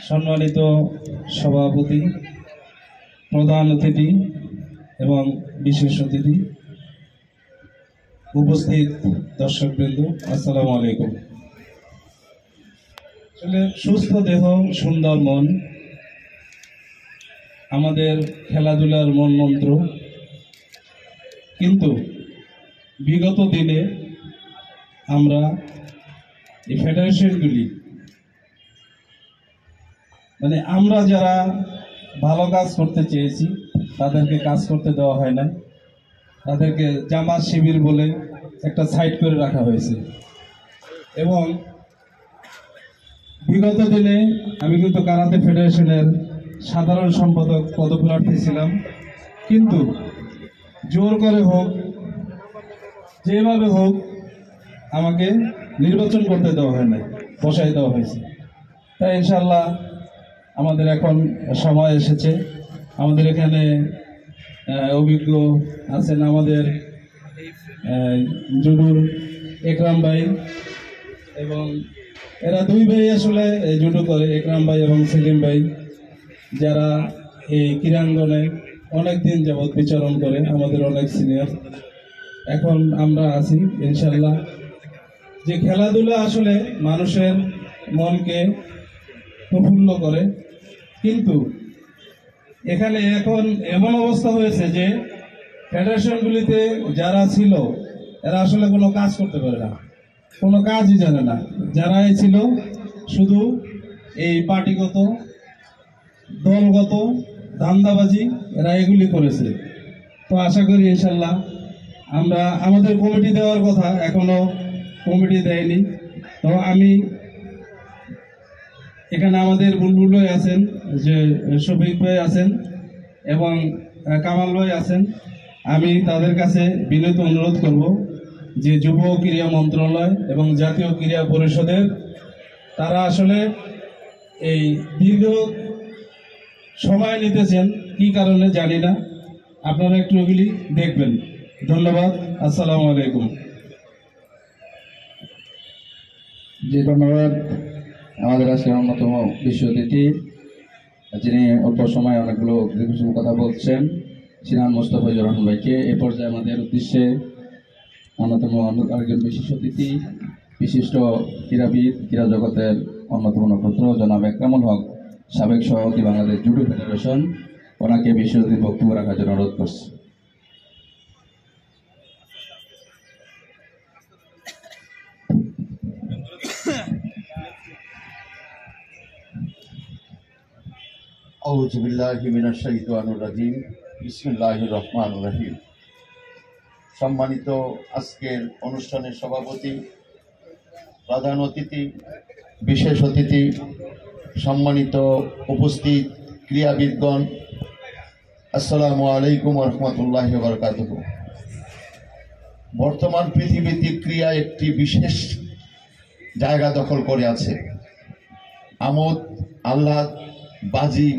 সম্মানিত সভাপতি, প্রধান অতিথি এবং বিশেষ অতিথি, উপস্থিত দর্শকবৃন্দ, আসসালামু আলাইকুম। আসলে সুস্থ দেহ সুন্দর মন আমাদের খেলাধুলার মূল মন্ত্র। কিন্তু বিগত দিনে আমরা এই ফেডারেশনগুলি আমরা যারা ভালো কাজ করতে চেয়েছি তাদেরকে কাজ করতে দেওয়া হয় না, তাদেরকে জামাত শিবির বলে একটা সাইড করে রাখা হয়েছে। এবং বিগত দিনে আমি কিন্তু কারাতে ফেডারেশনের সাধারণ সম্পাদক পদপ্রার্থী ছিলাম, কিন্তু জোর করে হোক যেভাবে হোক আমাকে নির্বাচন করতে দেওয়া হয় না, বসাই দেওয়া হয়েছে। তাই ইনশাল্লাহ আমাদের এখন সময় এসেছে। আমাদের এখানে অভিজ্ঞ আছেন আমাদের জুডুর একরাম ভাই, এবং এরা দুই ভাই আসলে জুডো করে, একরাম ভাই এবং সেলিম ভাই, যারা এই ক্রীড়াঙ্গনে অনেক দিন যাবৎ বিচরণ করে, আমাদের অনেক সিনিয়র। এখন আমরা আছি ইনশাল্লাহ। যে খেলাধুলা আসলে মানুষের মনকে প্রফুল্ল করে, কিন্তু এখানে এখন এমন অবস্থা হয়েছে যে ফেডারেশনগুলিতে যারা ছিল এরা আসলে কোনো কাজ করতে পারে না, কোনো কাজই জানে না। যারাই ছিল শুধু এই পার্টিগত দলগত ধান্দাবাজি এরা এগুলি করেছে। তো আশা করি ইনশাল্লাহ আমরা আমাদের কমিটি দেওয়ার কথা, এখনো কমিটি দেয়নি। তো আমি এখানে আমাদের বুলবুল ভাই আছেন, যে শফিক ভাই আছেন এবং কামাল ভাই আছেন। আমি তাদের কাছে বিনীত অনুরোধ করব যে যুব ক্রীড়া মন্ত্রণালয় এবং জাতীয় ক্রীড়া পরিষদের তারা আসলে এই দীর্ঘ সময় নিতেছেন, কি কারণে জানি না, আপনারা একটু ওগুলি দেখবেন। ধন্যবাদ, আসসালামু আলাইকুম। জি ধন্যবাদ আমাদের আজকের অন্যতম বিশেষ অতিথি, যিনি অল্প সময় অনেকগুলো কথা বলছেন, সিনান মোস্তফাজুর রহমান ভাইকে। এ পর্যায়ে আমাদের উদ্দেশ্যে অন্যতম আরেকজন বিশেষ অতিথি, বিশিষ্ট ক্রীড়াবিদ, ক্রীড়া জগতের অন্যতম নক্ষত্র জনাব একরামুল হক, সাবেক সভাপতি বাংলাদেশ জুডো ফেডারেশন, ওনাকে বিশেষ অতিথি বক্তব্য রাখার জন্য অনুরোধ করছি। আউযু বিল্লাহি মিনাশ শাইতানির রাজিম। বিসমিল্লাহির রহমানির রহিম। সম্মানিত আজকের অনুষ্ঠানের সভাপতি, প্রধান অতিথি, বিশেষ অতিথি, সম্মানিত উপস্থিত ক্রীড়াবিদগণ, আসসালামু আলাইকুম ওয়া রাহমাতুল্লাহি ওয়া বারাকাতুহু। বর্তমান পৃথিবীতে ক্রীড়া একটি বিশেষ জায়গা দখল করে আছে। আমোদ, আহ্লাদ, বাজি